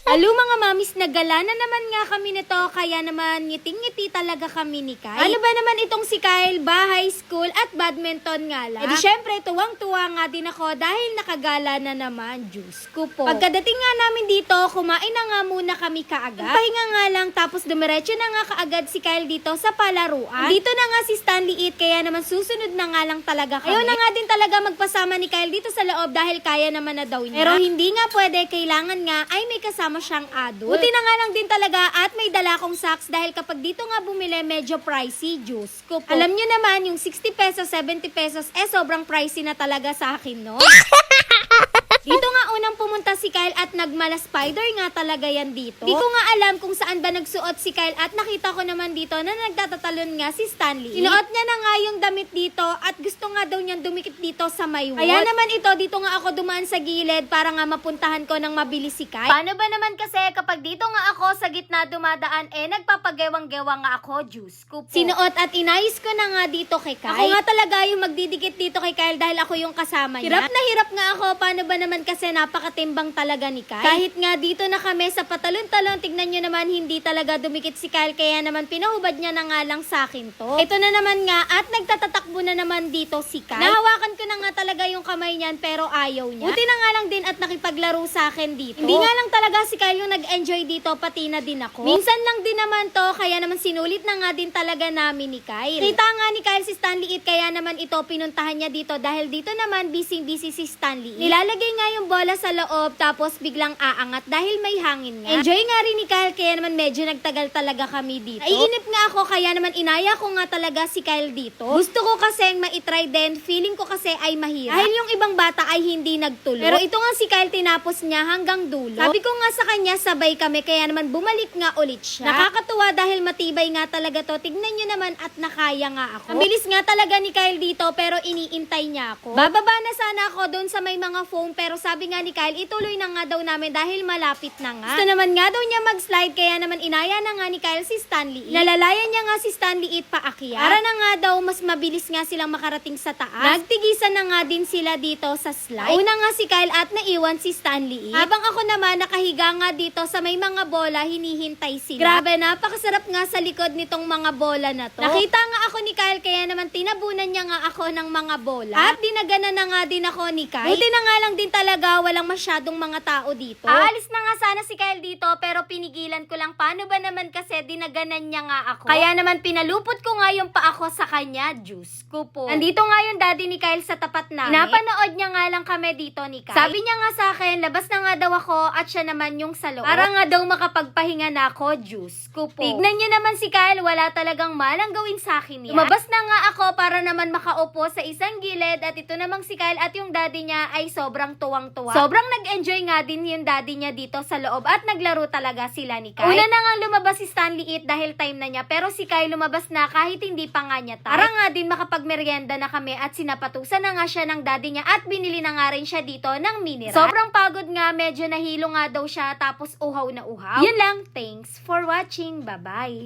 Halo mga mamis, nagala na naman nga kami nito, kaya naman ngiting-ngiti talaga kami ni Kyle. Ano ba naman itong si Kyle, bahay, school at badminton nga lang. E di syempre, tuwang-tuwa nga din ako dahil nakagala na naman, Diyos ko po. Pagkadating nga namin dito, kumain na nga muna kami kaagad. Pahinga nga lang, tapos dumiretso na nga kaagad si Kyle dito sa palaruan. Dito na nga si Stanley It, kaya naman susunod na nga lang talaga kami. Ayaw na nga din talaga magpasama ni Kyle dito sa loob dahil kaya naman na daw niya. Pero hindi nga pwede, kailangan nga ay may kasama siyang adult. Buti na nga lang din talaga at may dala akong socks dahil kapag dito nga bumili medyo pricey, Diyos ko po. Alam nyo naman, yung 60 pesos, 70 pesos, sobrang pricey na talaga sa akin, no? Dito nga unang pumunta si Kyle at nagmala spider nga talaga yan dito. Di ko nga alam kung saan ba nagsuot si Kyle at nakita ko naman dito na nagtatatalon nga si Stanley. Sinuot niya na nga yung damit dito at gusto nga daw niyang dumikit dito sa may wall. Kaya naman ito, dito nga ako dumaan sa gilid para nga mapuntahan ko ng mabilis si Kyle. Paano ba naman kasi kapag dito nga ako sa gitna dumadaan, nagpapagewang-gewang nga ako, Diyos ko po. Sinuot at inayos ko na nga dito kay Kyle. Ako nga talaga yung magdidikit dito kay Kyle dahil ako yung kasama niya. Hirap na hirap nga ako, paano ba naman kasi napakatimbang talaga ni Kyle. Kahit nga dito na kami sa patalon-talon, tignan nyo naman hindi talaga dumikit si Kyle, kaya naman pinahubad niya na nga lang sa akin to. Ito na naman nga at nagtatatakbo na naman dito si Kyle. Nahawakan ko na nga talaga yung kamay niyan pero ayaw niya. Buti na nga lang din at nakipaglaro sa akin dito. Hindi nga lang talaga si Kyle yung nag-enjoy dito, pati na din ako. Minsan lang din naman to, kaya naman sinulit na nga din talaga namin ni Kyle. Kita nga ni Kyle si Stanley It, kaya naman ito pinuntahan niya dito dahil dito naman busy si Stanley It. Nilalagay nga yung bola sa loob tapos biglang aangat dahil may hangin nga. Enjoy nga rin ni Kyle, kaya naman medyo nagtagal talaga kami dito. Naiinip nga ako, kaya naman inaya ko nga talaga si Kyle dito. Gusto ko kasing maitry din, feeling ko kasi ay mahirap. Dahil yung ibang bata ay hindi nagtuloy. Pero ito nga si Kyle, tinapos niya hanggang dulo. Sabi ko nga sa kanya, sabay kami, kaya naman bumalik nga ulit siya. Nakakatuwa dahil matibay nga talaga to. Tignan nyo naman at nakaya nga ako. Ang bilis nga talaga ni Kyle dito pero iniintay niya ako. Bababa na sana ako doon sa may mga foam pero sabi nga ni Kyle, ituloy na nga daw namin dahil malapit na nga. Gusto naman nga daw niya mag-slide, kaya naman inaya na nga ni Kyle si Stanley It. Nalalayan niya nga si Stanley It paakyat. Para na nga daw mas mabilis nga silang makarating sa taas. Nagtigisan na nga din sila dito sa slide. Una nga si Kyle at naiwan si Stanley It. Habang ako naman nakahiga nga dito sa may mga bola, hinihintay sila. Grabe, napakasarap nga sa likod nitong mga bola na to. Nakita nga ako ni Kyle, kaya naman tinabunan niya nga ako ng mga bola. At dinagana na nga din ako ni Kyle. Buti na nga lang din talaga, walang masyadong mga tao dito. Aalis na nga sana si Kyle dito pero pinigilan ko lang. Paano ba naman kasi dinaganan niya nga ako? Kaya naman pinalupot ko nga yung paa ko sa kanya. Diyos ko po. Nandito nga yung daddy ni Kyle sa tapat namin. Napanood niya nga lang kami dito ni Kyle. Sabi niya nga sa akin, labas na nga daw ako at siya naman yung sa loob. Para nga daw makapagpahinga na ako. Diyos ko po. Tignan niyo naman si Kyle, wala talagang malang gawin sa akin yan. Lumabas na nga ako para naman makaupo sa isang gilid at ito namang si Kyle at yung daddy niya ay sobrang tuwang-tuwa. Sobrang nag-enjoy nga din yung daddy niya dito sa loob at naglaro talaga sila ni Kyle. Una na nga lumabas si Stanley It dahil time na niya, pero si Kyle lumabas na kahit hindi pa nga niya time. Para nga din makapagmeryenda na kami at sinapatusan na nga siya ng daddy niya at binili na nga rin siya dito ng mineral. Sobrang pagod nga, medyo nahilo nga daw siya tapos uhaw na uhaw. Yun lang, thanks for watching, bye-bye.